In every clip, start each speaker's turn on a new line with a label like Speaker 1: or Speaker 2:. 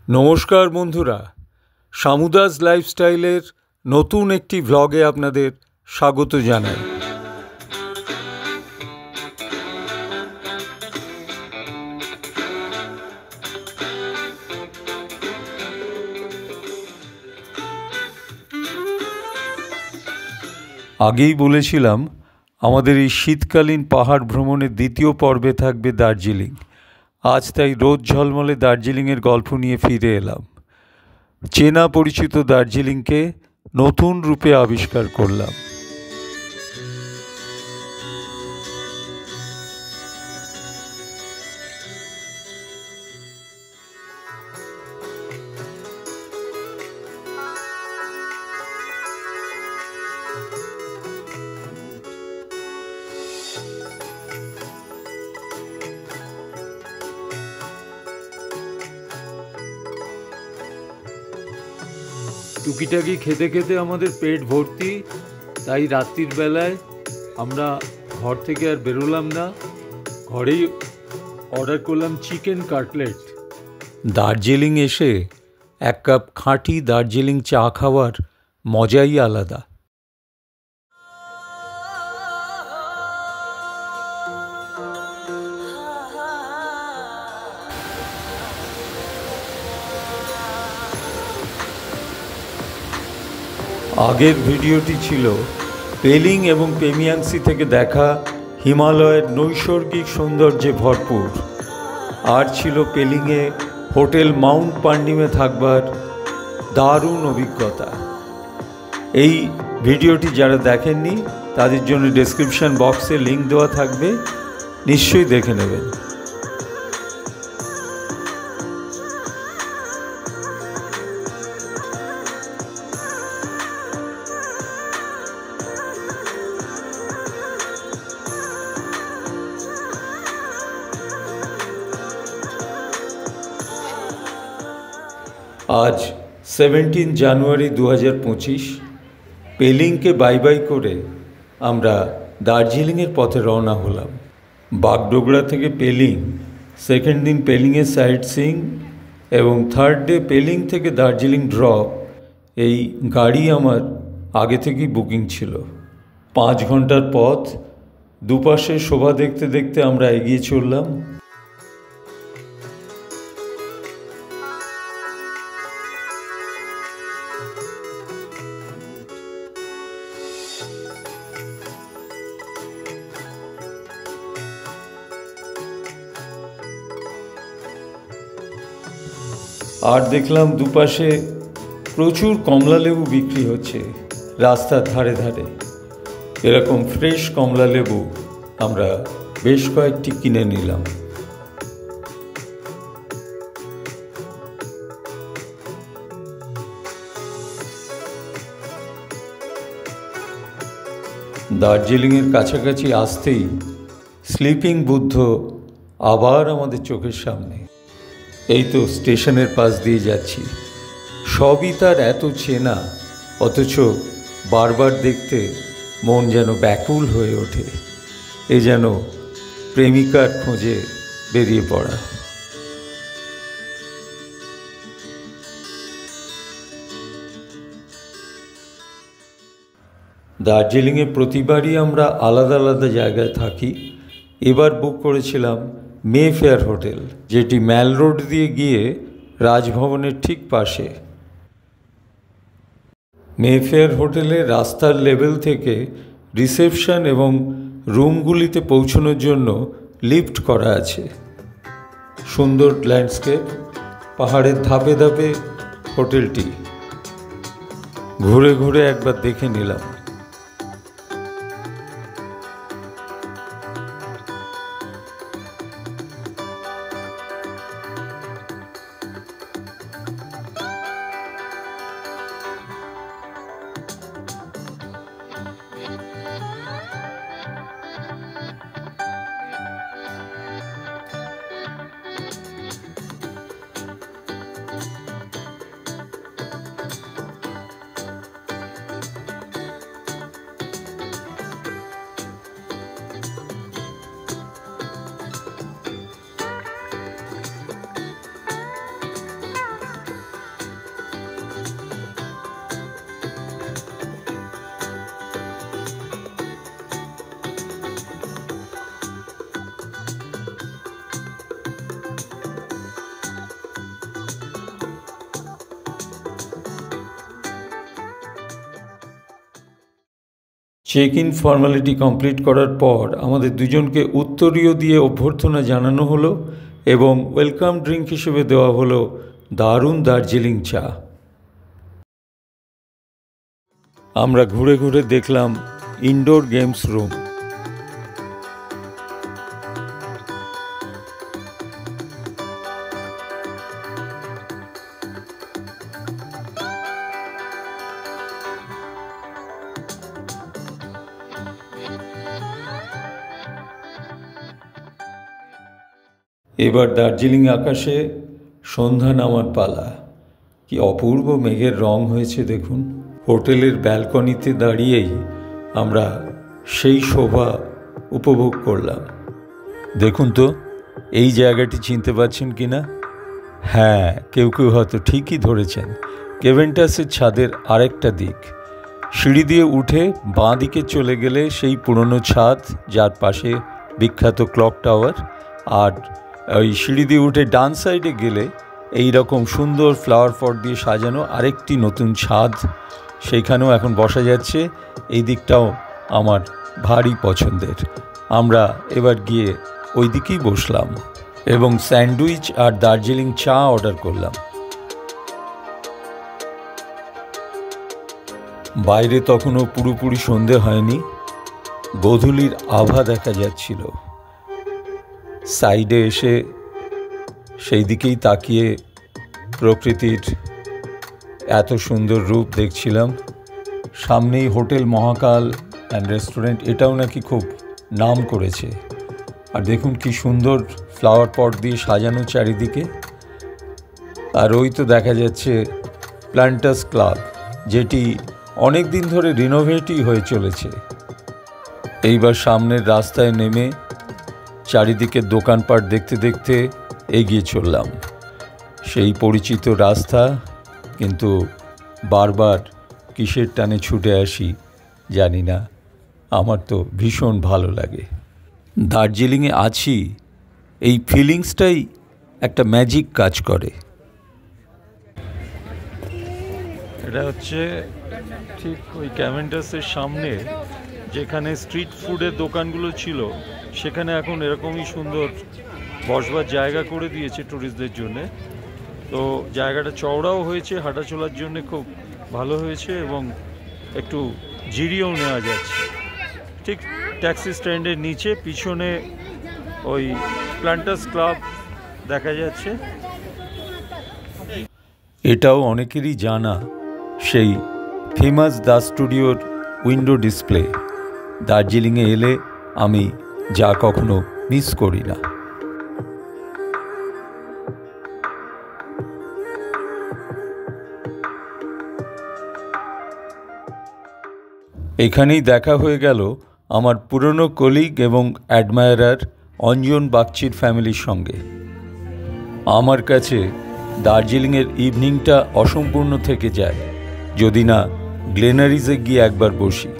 Speaker 1: নমস্কার বন্ধুরা, শামুদাস লাইফস্টাইলের নতুন একটি ভ্লগে আপনাদের স্বাগত জানাই। আগেই বলেছিলাম আমাদের এই শীতকালীন পাহাড় ভ্রমণের দ্বিতীয় পর্বে থাকবে দার্জিলিং। আজ তাই রোদ ঝলমলে দার্জিলিংয়ের গল্প নিয়ে ফিরে এলাম। চেনা পরিচিত দার্জিলিংকে নতুন রূপে আবিষ্কার করলাম। টুকিটাকি খেতে খেতে আমাদের পেট ভর্তি, তাই রাত্রির বেলায় আমরা ঘর থেকে আর বেরোলাম না, ঘরেই অর্ডার করলাম চিকেন কাটলেট। দার্জিলিং এসে এক কাপ খাঁটি দার্জিলিং চা খাওয়ার মজাই আলাদা। আগের ভিডিওটি ছিল পেলিং এবং পেমিয়াংসি থেকে দেখা হিমালয়ের নৈসর্গিক সৌন্দর্যে ভরপুর, আর ছিল পেলিংয়ে হোটেল মাউন্ট পান্ডিমে থাকবার দারুণ অভিজ্ঞতা। এই ভিডিওটি যারা দেখেননি তাদের জন্য ডেসক্রিপশন বক্সে লিঙ্ক দেওয়া থাকবে, নিশ্চয়ই দেখে নেবেন। আজ 17 জানুয়ারি 2025। পেলিংকে বাই বাই করে আমরা দার্জিলিংয়ের পথে রওনা হলাম। বাগডোগরা থেকে পেলিং, সেকেন্ড দিন পেলিংয়ের সাইট সিইং এবং থার্ড ডে পেলিং থেকে দার্জিলিং ড্রপ। এই গাড়ি আমার আগে থেকেই বুকিং ছিল। 5 ঘন্টার পথ, দুপাশে শোভা দেখতে দেখতে আমরা এগিয়ে চললাম। আর দেখলাম দুপাশে প্রচুর কমলা লেবু বিক্রি হচ্ছে রাস্তার ধারে ধারে। এরকম ফ্রেশ কমলা লেবু আমরা বেশ কয়েকটি কিনে নিলাম। দার্জিলিংয়ের কাছাকাছি আসতেই স্লিপিং বুদ্ধ আবার আমাদের চোখের সামনে। এই তো স্টেশনের পাশ দিয়ে যাচ্ছি, সবই তার এত চেনা, অথচ বারবার দেখতে মন যেন ব্যাকুল হয়ে ওঠে। এ যেন প্রেমিকার খোঁজে বেরিয়ে পড়া। দার্জিলিংয়ে প্রতিবারই আমরা আলাদা আলাদা জায়গায় থাকি। এবার বুক করেছিলাম মেফেয়ার হোটেল, যেটি ম্যাল রোড দিয়ে গিয়ে রাজভবনের ঠিক পাশে। মেফেয়ার হোটেলে রাস্তার লেভেল থেকে রিসেপশন এবং রুমগুলিতে পৌঁছানোর জন্য লিফট করা আছে। সুন্দর ল্যান্ডস্কেপ, পাহাড়ের ধাপে ধাপে হোটেলটি। ঘুরে ঘুরে একবার দেখে নিলাম। চেক ইন ফর্মালিটি কমপ্লিট করার পর আমাদের দুজনকে উত্তরীয় দিয়ে অভ্যর্থনা জানানো হলো এবং ওয়েলকাম ড্রিঙ্ক হিসেবে দেওয়া হলো দারুণ দার্জিলিং চা। আমরা ঘুরে ঘুরে দেখলাম ইনডোর গেমস রুম। এবার দার্জিলিং আকাশে সন্ধ্যা নামার পালা। কি অপূর্ব মেঘের রং হয়েছে দেখুন। হোটেলের ব্যালকনিতে দাঁড়িয়েই আমরা সেই শোভা উপভোগ করলাম। দেখুন তো এই জায়গাটি চিনতে পারছেন কি না? হ্যাঁ, কেউ কেউ হয়তো ঠিকই ধরেছেন, কেভেন্টাসের ছাদের আরেকটা দিক। সিঁড়ি দিয়ে উঠে বাঁ দিকে চলে গেলে সেই পুরনো ছাদ, যার পাশে বিখ্যাত ক্লক টাওয়ার, আর ওই সিঁড়ি দিয়ে উঠে ডান সাইডে গেলে এই রকম সুন্দর ফ্লাওয়ার পট দিয়ে সাজানো আরেকটি নতুন ছাদ, সেইখানেও এখন বসা যাচ্ছে। এই দিকটাও আমার ভারী পছন্দের। আমরা এবার গিয়ে ওই দিকেই বসলাম এবং স্যান্ডউইচ আর দার্জিলিং চা অর্ডার করলাম। বাইরে তখনও পুরোপুরি সন্ধে হয়নি, গোধূলির আভা দেখা যাচ্ছিল। সাইডে এসে সেই দিকেই তাকিয়ে প্রকৃতির এত সুন্দর রূপ দেখছিলাম। সামনেই হোটেল মহাকাল অ্যান্ড রেস্টুরেন্ট, এটাও নাকি খুব নাম করেছে। আর দেখুন কি সুন্দর ফ্লাওয়ার পট দিয়ে সাজানো চারিদিকে। আর ওই তো দেখা যাচ্ছে প্ল্যান্টার্স ক্লাব, যেটি অনেক দিন ধরে রিনোভেটই হয়ে চলেছে। এইবার সামনের রাস্তায় নেমে চারিদিকে দোকানপাট দেখতে দেখতে এগিয়ে চললাম। সেই পরিচিত রাস্তা, কিন্তু বারবার কিসের টানে ছুটে আসি জানি না, আমার তো ভীষণ ভালো লাগে। দার্জিলিংয়ে আছি, এই ফিলিংসটাই একটা ম্যাজিক কাজ করে। এটা হচ্ছে ঠিক ওই ক্যাভেন্টাসের সামনে, যেখানে স্ট্রিট ফুডের দোকানগুলো ছিল, সেখানে এখন এরকমই সুন্দর বসবার জায়গা করে দিয়েছে ট্যুরিস্টদের জন্যে। তো জায়গাটা চওড়াও হয়েছে, হাঁটা চলার জন্যে খুব ভালো হয়েছে এবং একটু জিরিয়েও নেওয়া যাচ্ছে। ঠিক ট্যাক্সি স্ট্যান্ডের নিচে পিছনে ওই প্ল্যান্টার্স ক্লাব দেখা যাচ্ছে। এটাও অনেকেরই জানা সেই ফেমাস দা স্টুডিওর উইন্ডো ডিসপ্লে। দার্জিলিংয়ে এলে আমি যা কখনো মিস করি না। এখানেই দেখা হয়ে গেল আমার পুরনো কলিগ এবং অ্যাডমায়ারার অঞ্জন বাগচির ফ্যামিলির সঙ্গে। আমার কাছে দার্জিলিংয়ের ইভিনিংটা অসম্পূর্ণ থেকে যায় যদি না গ্লেনারিজে গিয়ে একবার বসি।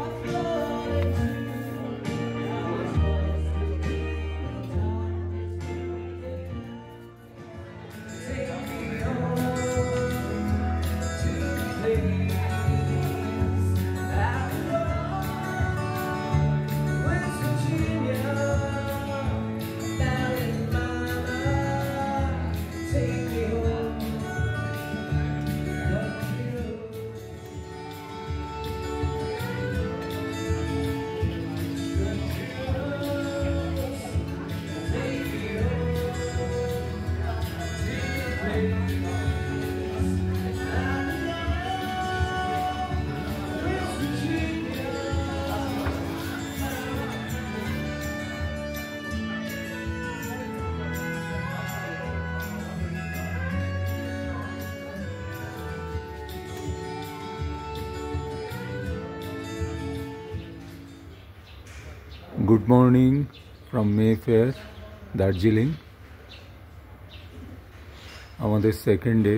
Speaker 1: Good morning from Mayfair, Darjeeling. আমাদের সেকেন্ড ডে।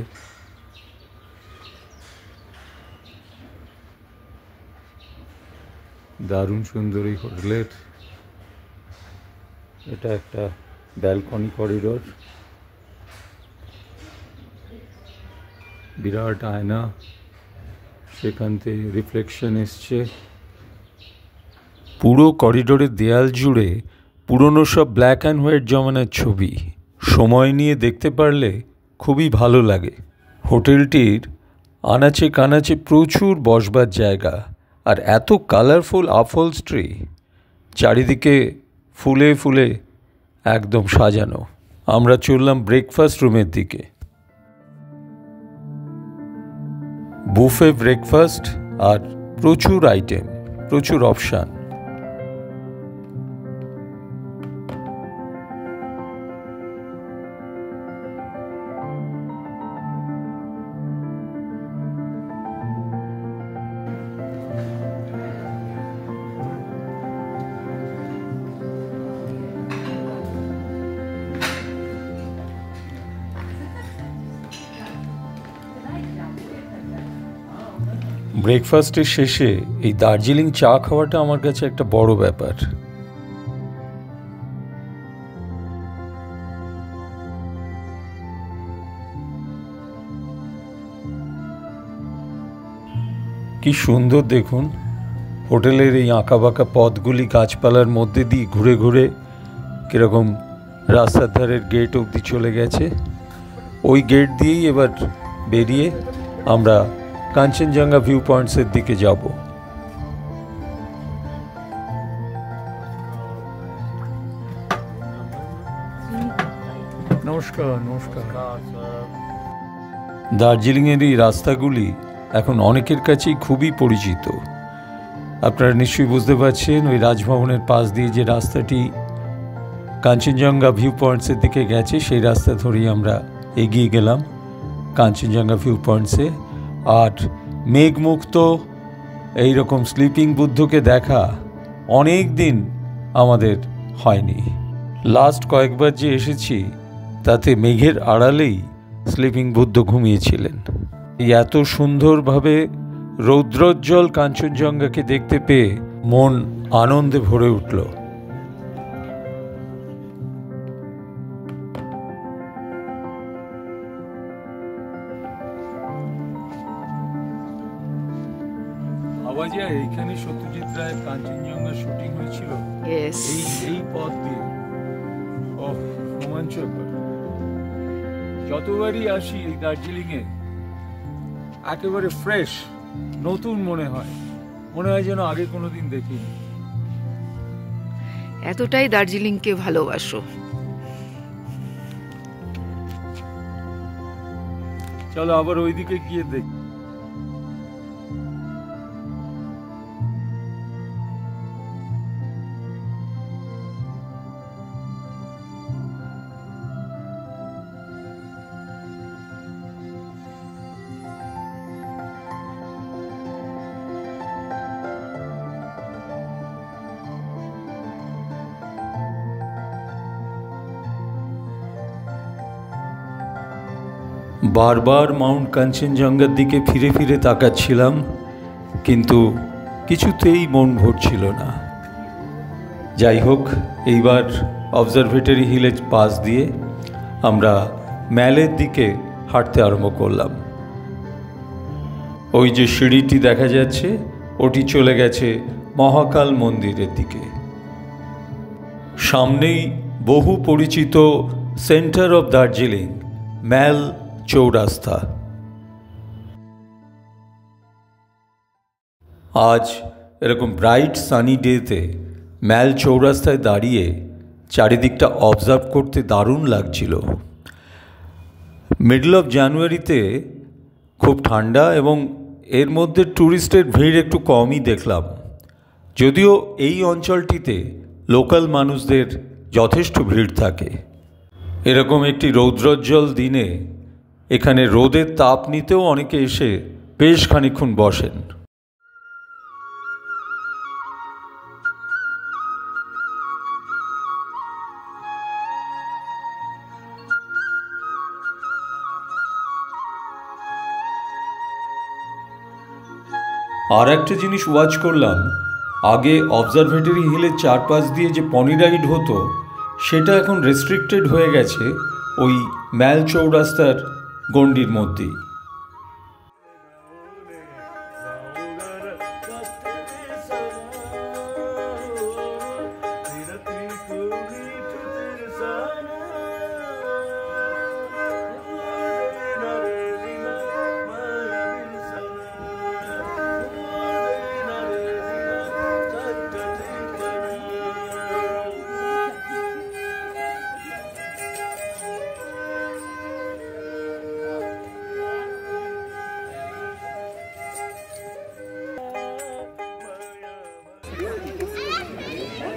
Speaker 1: দারুণ সুন্দর এই হোটেলের। এটা একটা ব্যালকনি করিডোর, বিরাট আয়না, সেখান থেকে রিফ্লেকশন এসছে। পুরো করিডোরের দেয়াল জুড়ে পুরনো সব ব্ল্যাক অ্যান্ড হোয়াইট জমানার ছবি। সময় নিয়ে দেখতে পারলে খুবই ভালো লাগে। হোটেলটির আনাচে কানাচে প্রচুর বসবার জায়গা, আর এত কালারফুল আপহোলস্ট্রি, চারিদিকে ফুলে ফুলে একদম সাজানো। আমরা চললাম ব্রেকফাস্ট রুমের দিকে। বুফে ব্রেকফাস্ট আর প্রচুর আইটেম, প্রচুর অপশান। ব্রেকফাস্টের শেষে এই দার্জিলিং চা খাওয়াটা আমার কাছে একটা বড় ব্যাপার। কি সুন্দর দেখুন, হোটেলের এই আঁকাবাঁকা পথগুলি গাছপালার মধ্যে দিয়ে ঘুরে ঘুরে কীরকম রাস্তার ধারের গেট অবধি চলে গেছে। ওই গেট দিয়েই এবার বেরিয়ে আমরা কাঞ্চনজঙ্ঘা ভিউ পয়েন্টসের দিকে যাব। নমস্কার। নমস্কার। দার্জিলিংয়ের এই রাস্তাগুলি এখন অনেকের কাছেই খুবই পরিচিত। আপনারা নিশ্চয়ই বুঝতে পারছেন, ওই রাজভবনের পাশ দিয়ে যে রাস্তাটি কাঞ্চনজঙ্ঘা ভিউ পয়েন্টসের দিকে গেছে, সেই রাস্তা ধরেই আমরা এগিয়ে গেলাম কাঞ্চনজঙ্ঘা ভিউ পয়েন্টসে। আর মেঘমুক্ত এইরকম স্লিপিং বুদ্ধকে দেখা অনেক দিন আমাদের হয়নি। লাস্ট কয়েকবার যে এসেছি তাতে মেঘের আড়ালেই স্লিপিং বুদ্ধ ঘুমিয়েছিলেন। এই এত সুন্দরভাবে রৌদ্রোজ্জ্বল কাঞ্চনজঙ্ঘাকে দেখতে পেয়ে মন আনন্দে ভরে উঠল। এইখানে সত্যজিৎ রায়ের কাঞ্চনজঙ্ঘা শুটিং হয়েছিল এই পথ দিয়ে। রোমাঞ্চকর। যতবারই আসি এই দার্জিলিংয়ে একেবারে ফ্রেশ, নতুন মনে হয় যেন আগে কোনোদিন দেখিনি।
Speaker 2: এতটাই দার্জিলিংকে ভালোবাসো।
Speaker 1: চলো আবার ওইদিকে গিয়ে দেখি। বারবার মাউন্ট কাঞ্চনজঙ্ঘার দিকে ফিরে ফিরে তাকাচ্ছিলাম, কিন্তু কিছুতেই মন ভরছিল না। যাই হোক, এইবার অবজারভেটরি হিলের পাশ দিয়ে আমরা ম্যালের দিকে হাঁটতে আরম্ভ করলাম। ওই যে সিঁড়িটি দেখা যাচ্ছে, ওটি চলে গেছে মহাকাল মন্দিরের দিকে। সামনেই বহু পরিচিত সেন্টার অফ দার্জিলিং, ম্যাল চৌরাস্তা। আজ এরকম ব্রাইট সানি ডেতে ম্যাল চৌরাস্তায় দাঁড়িয়ে চারিদিকটা অবজার্ভ করতে দারুণ লাগছিল। মিডল অফ জানুয়ারিতে খুব ঠান্ডা এবং এর মধ্যে ট্যুরিস্টের ভিড় একটু কমই দেখলাম, যদিও এই অঞ্চলটিতে লোকাল মানুষদের যথেষ্ট ভিড় থাকে। এরকম একটি রৌদ্রোজ্জ্বল দিনে এখানে রোদের তাপ নিতেও অনেকে এসে বেশ খানিকক্ষণ বসেন। আর একটা জিনিস ওয়াচ করলাম, আগে অবজারভেটরি হিলের চারপাশ দিয়ে যে পনি রাইড হতো সেটা এখন রেস্ট্রিক্টেড হয়ে গেছে ওই ম্যাল চৌরাস্তার গণ্ডির মধ্যেই।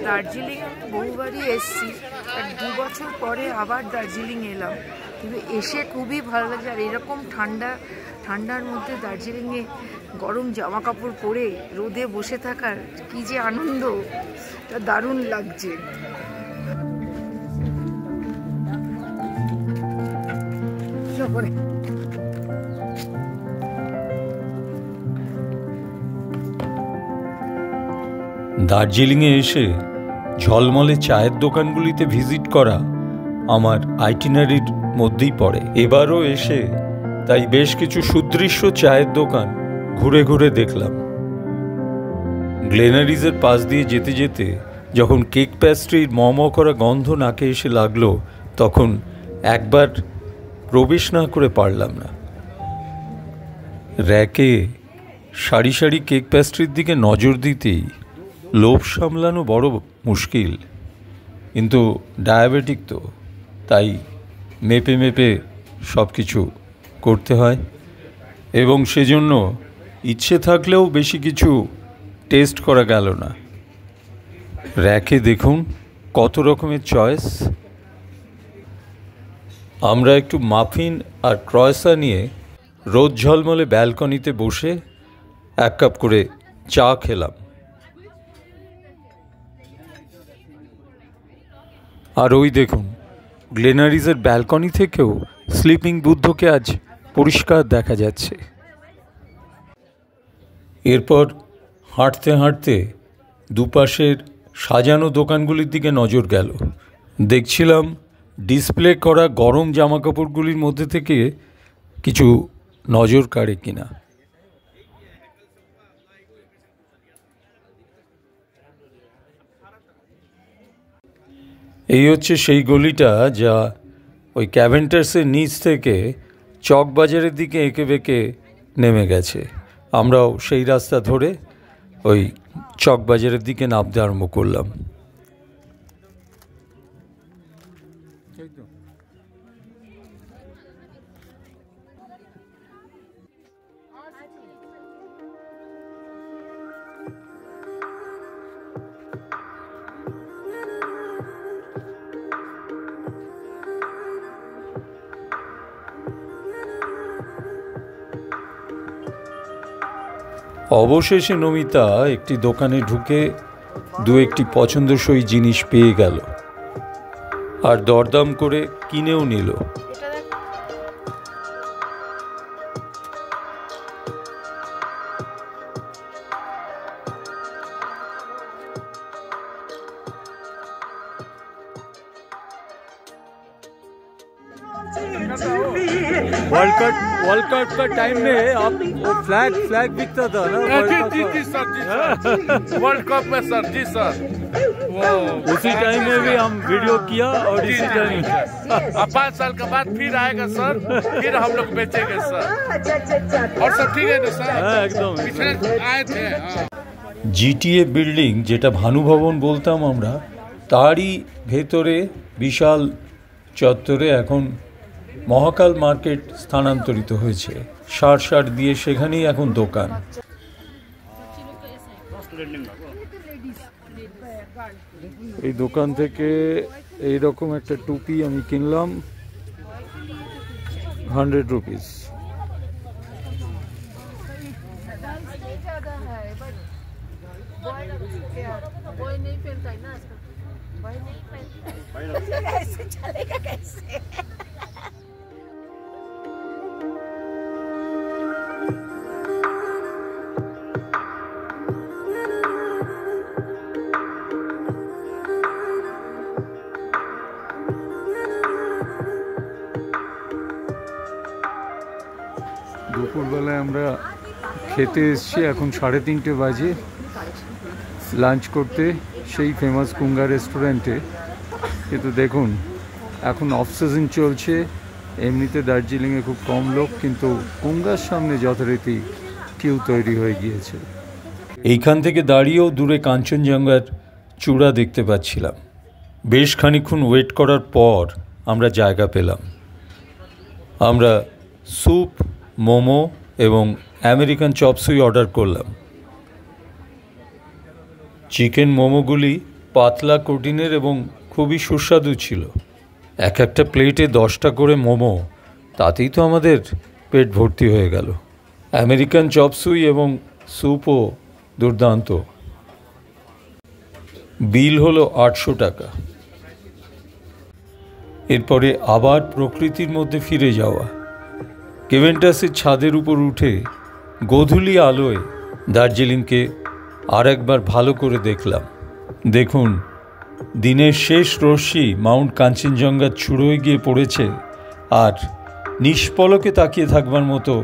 Speaker 2: দার্জিলিং আমি বহুবারই এসেছি, আর 2 বছর পরে আবার দার্জিলিং এলাম, কিন্তু এসে খুবই ভালো লাগছে। আর এরকম ঠান্ডার মধ্যে দার্জিলিংয়ে গরম জামা কাপড় পরে রোদে বসে থাকার কি যে আনন্দ, তা দারুণ লাগছে।
Speaker 1: দার্জিলিংয়ে এসে ঝলমলে চায়ের দোকানগুলিতে ভিজিট করা আমার আইটিনারির মধ্যেই পড়ে। এবারও এসে তাই বেশ কিছু সুদৃশ্য চায়ের দোকান ঘুরে ঘুরে দেখলাম। গ্লেনারিজের পাশ দিয়ে যেতে যেতে যখন কেক প্যাস্ট্রির মম করা গন্ধ নাকে এসে লাগলো, তখন একবার প্রবেশ না করে পারলাম না। র্যাকে সারি সারি কেক প্যাস্ট্রির দিকে নজর দিতেই লোভ সামলানো বড় মুশকিল, কিন্তু ডায়াবেটিক তো, তাই মেপে মেপে সব কিছু করতে হয়, এবং সেজন্য ইচ্ছে থাকলেও বেশি কিছু টেস্ট করা গেল না। র্যাকে দেখুন কত রকমের চয়েস। আমরা একটু মাফিন আর ক্রয়েসা নিয়ে রোদ ঝলমলে ব্যালকনিতে বসে 1 কাপ করে চা খেলাম। আর ওই দেখুন, গ্লেনারিজের ব্যালকনি থেকেও স্লিপিং বুদ্ধকে আজ পরিষ্কার দেখা যাচ্ছে। এরপর হাঁটতে হাঁটতে দুপাশের সাজানো দোকানগুলির দিকে নজর গেল। দেখছিলাম ডিসপ্লে করা গরম জামাকাপড়গুলির মধ্যে থেকে কিছু নজর কাড়ে কিনা। এই হচ্ছে সেই গলিটা যা ওই ক্যাভেন্টার্সের নিচ থেকে চকবাজারের দিকে এঁকে বেঁকে নেমে গেছে। আমরাও সেই রাস্তা ধরে ওই চকবাজারের দিকে নামতে আরম্ভ করলাম। অবশেষে নমিতা একটি দোকানে ঢুকে একটি পছন্দসই জিনিস পেয়ে গেল, আর দরদাম করে কিনেও নিল। वर्ल्ड कप का टाइम में आप वो फ्लैग बिकता था ना?
Speaker 3: जी सर, वर्ल्ड कप में सर, जी सर, वो
Speaker 1: उसी टाइम में भी हम वीडियो किया, और इसी टाइम
Speaker 3: 5 साल के बाद फिर आएगा सर, फिर हम लोग बेचेंगे सर। और सब ठीक है ना सर?
Speaker 1: एकदम
Speaker 3: पिछले आए थे।
Speaker 1: জিটিএ বিল্ডিং, যেটা ভানু ভবন বলতাম আমরা, তারই ভেতরে বিশাল চত্বরে এখন মহাকাল মার্কেট স্থানান্তরিত হয়েছে। সার দিয়ে সেখানেই এখন দোকান। এই দোকান থেকে এইরকম একটা টুপি আমি কিনলাম 100 রুপিস। দুপুরবেলায় আমরা খেতে এসেছি, এখন 3:30 বাজে, লাঞ্চ করতে সেই ফেমাস কুঙ্গা রেস্টুরেন্টে। কিন্তু দেখুন এখন অফ সিজন চলছে, এমনিতে দার্জিলিংয়ে খুব কম লোক, কিন্তু কুঙ্গার সামনে যথারীতি কিউ তৈরি হয়ে গিয়েছে। এইখান থেকে দাঁড়িয়েও দূরে কাঞ্চনজঙ্ঘার চূড়া দেখতে পাচ্ছিলাম। বেশ খানিকক্ষণ ওয়েট করার পর আমরা জায়গা পেলাম। আমরা স্যুপ, মোমো এবং আমেরিকান চপসুই অর্ডার করলাম। চিকেন মোমোগুলি পাতলা কোটিনের এবং খুবই সুস্বাদু ছিল। এক একটা প্লেটে 10টা করে মোমো, তাতেই তো আমাদের পেট ভর্তি হয়ে গেল। আমেরিকান চপসুই এবং স্যুপও দুর্দান্ত। বিল হলো 800 টাকা। এরপরে আবার প্রকৃতির মধ্যে ফিরে যাওয়া। কেভেন্টাসের ছাদের উপর উঠে গোধূলি আলোয় দার্জিলিংকে আর একবার ভালো করে দেখলাম। দেখুন, দিনের শেষ রশ্মি মাউন্ট কাঞ্চনজঙ্ঘার চূড়োয় গিয়ে পড়েছে, আর নিষ্পলকে তাকিয়ে থাকবার মতো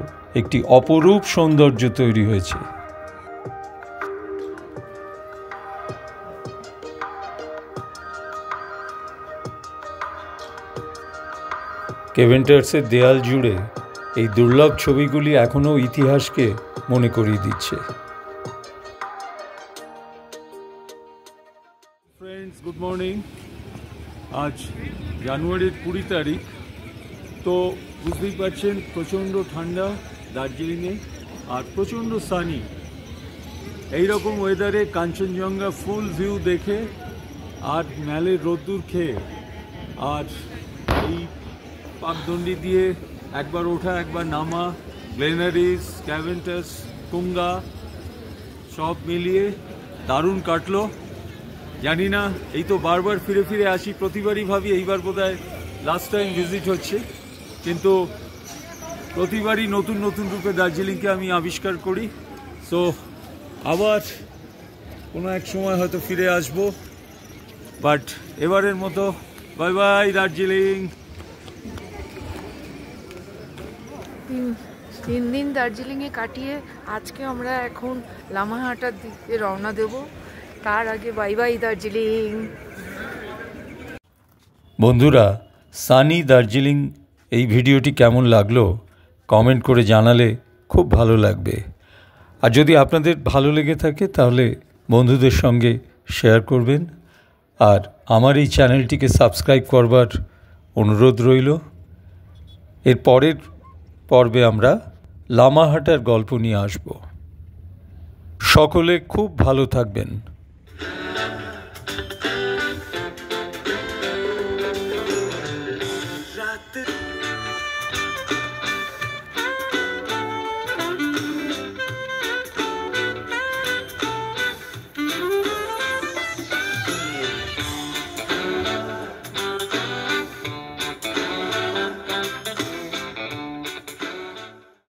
Speaker 1: একটি অপরূপ সৌন্দর্য তৈরি হয়েছে। কেভেন্টাসের দেয়াল জুড়ে এই দুর্লভ ছবিগুলি এখনও ইতিহাসকে মনে করিয়ে দিচ্ছে। Friends, good morning. আজ জানুয়ারির 20 তারিখ। তো বুঝতেই পারছেন প্রচণ্ড ঠান্ডা দার্জিলিংয়ে, আর প্রচণ্ড সানি। এইরকম ওয়েদারে কাঞ্চনজঙ্ঘা ফুল ভিউ দেখে আর ম্যালের রোদ্দুর খেয়ে আর এই পাকদণ্ডি দিয়ে একবার ওঠা একবার নামা, গ্লেনারিস, ক্যাভেন্টাস, তুঙ্গা সব মিলিয়ে দারুণ কাটলো। জানি না, এই তো বারবার ফিরে ফিরে আসি, প্রতিবারই ভাবি এইবার বোধহয় লাস্ট টাইম ভিজিট হচ্ছে, কিন্তু প্রতিবারই নতুন নতুন রূপে দার্জিলিংকে আমি আবিষ্কার করি। সো আবার কোনো এক সময় হয়তো ফিরে আসবো, বাট এবারের মতো বাই বাই দার্জিলিং।
Speaker 2: 3 দিন দার্জিলিংয়ে কাটিয়ে আজকে আমরা এখন লামাহাটার দিকে রওনা দেব। তার আগে বাই বাই দার্জিলিং।
Speaker 1: বন্ধুরা, সানি দার্জিলিং এই ভিডিওটি কেমন লাগলো কমেন্ট করে জানালে খুব ভালো লাগবে। আর যদি আপনাদের ভালো লেগে থাকে তাহলে বন্ধুদের সঙ্গে শেয়ার করবেন, আর আমার এই চ্যানেলটিকে সাবস্ক্রাইব করবার অনুরোধ রইল। এর পরের পর্বে আমরা লামাহাটার গল্প নিয়ে আসব। সকলে খুব ভালো থাকবেন।